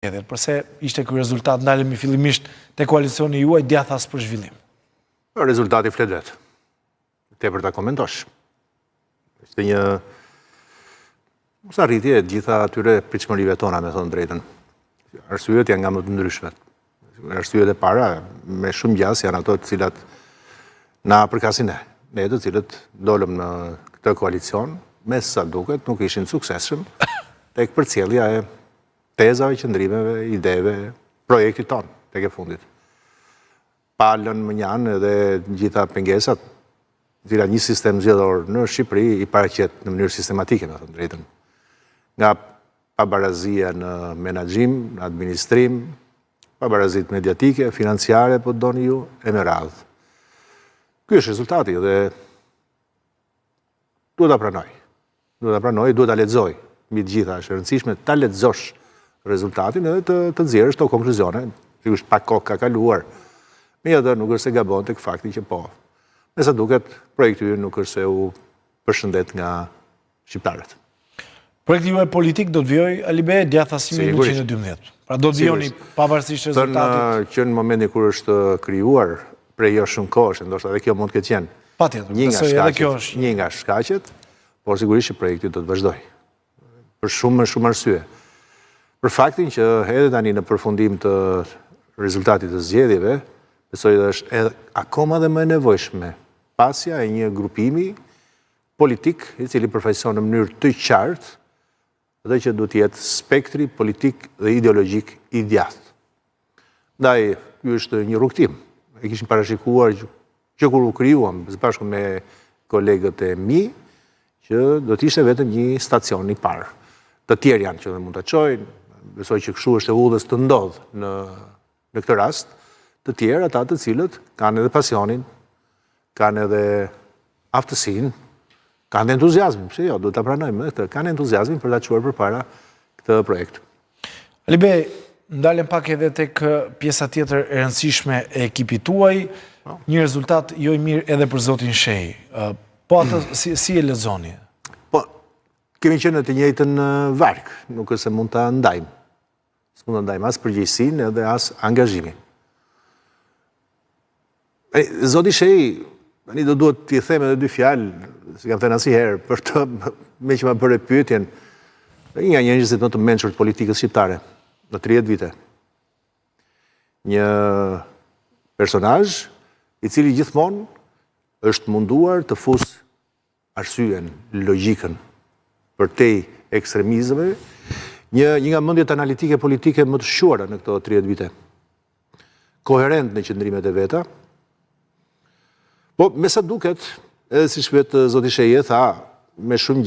Përse ishte ky rezultat ndalemi fillimisht te koalicioni juaj djathas për zhvillim? Rezultati flet vetë. Tepër ta komentosh. Ishte një mos arritje e gjitha atyre pritshmërive tona, me thonë drejtën. Arsyet janë nga më të ndryshme. Arsyet e para me shumë gjas janë ato të cilat na përkasin ne të cilët dolëm në këtë koalicion, me sa duket nuk ishin suksesshëm tek përcjellja e tezave, qëndrimeve, ideve, projektit tonë, tek e fundit. Palën më njanë edhe gjitha pengesat, cila një sistem zgjedhor në Shqipëri i paraqet në mënyrë sistematike, me thënë drejtën. Nga pabarazia në menaxhim, në administrim, pabarazit mediatike, financiare, po doni ju, e me radhë. Ky është rezultati dhe duhet ta pranoj. Duhet ta lexoj. Mbi të gjitha është e rëndësishme ta lexosh rezultatin edhe të nxjerrësh to konkluzione. Sigurisht pak kohë ka kaluar. Megjithatë nuk është se gabon tek fakti që po. Me sa duket, projekti ynë nuk është se u përshëndet nga shqiptarët. Projekti juaj politik do të vijojë Alibe djathasimi 112. Pra do të vijoni pavarësisht rezultatit. Që në momentin kur është krijuar prej jo shumë kohësh, ndoshta edhe kjo mund të ketë qenë. Patjetër, besoj edhe kjo është një nga shkaqet, por sigurisht që projekti do të vazhdojë. Për shumë arsye. Për faktin që edhe tani në përfundim të rezultatit të zgjedhjeve, besoj dhe është edhe akoma dhe më e nevojshme pasja e një grupimi politik i cili përfaqëson në mënyrë të qartë dhe që duhet të jetë spektri politik dhe ideologjik i djathtë. Ndaj, ky është një rrugtim. E kishim parashikuar që kur u krijuam së bashku me kolegët e mi, që do të ishte vetëm një stacion i parë. Të tjerë janë që mund ta çojnë, besoj që kështu është e udhës të ndodhë në këtë rast, të tjerë ata të cilët kanë edhe pasionin, kanë edhe aftësinë, kanë entuziazmin, pse jo, duhet ta pranojmë këtë, kanë entuziazmin për ta çuar përpara këtë projekt. Alibe, ndalem pak edhe tek pjesa tjetër e rëndësishme e ekipit tuaj, një rezultat jo i mirë edhe për zotin Shej. Po atë si e lexoni? Po, kemi qenë në të njëjtën varg, nuk është se mund ta ndajmë. S'mund ta ndajmë as përgjegjësinë edhe as angazhimin. Zoti Shej, tani do duhet t'i them edhe dy fjalë, si kam thënë asnjëherë, për të me që ma bëre pyetjen, një nga njerëzit më të mençur të politikës shqiptare në 30 vite. Një personazh i cili gjithmonë është munduar të fusë arsyen, logjikën përtej ekstremizmeve, një nga mendjet analitike politike më të shquara në këto 30 vite. Koherent në qëndrimet e veta. Po, me sa duket, edhe siç vetë zoti Sheje tha, me shumë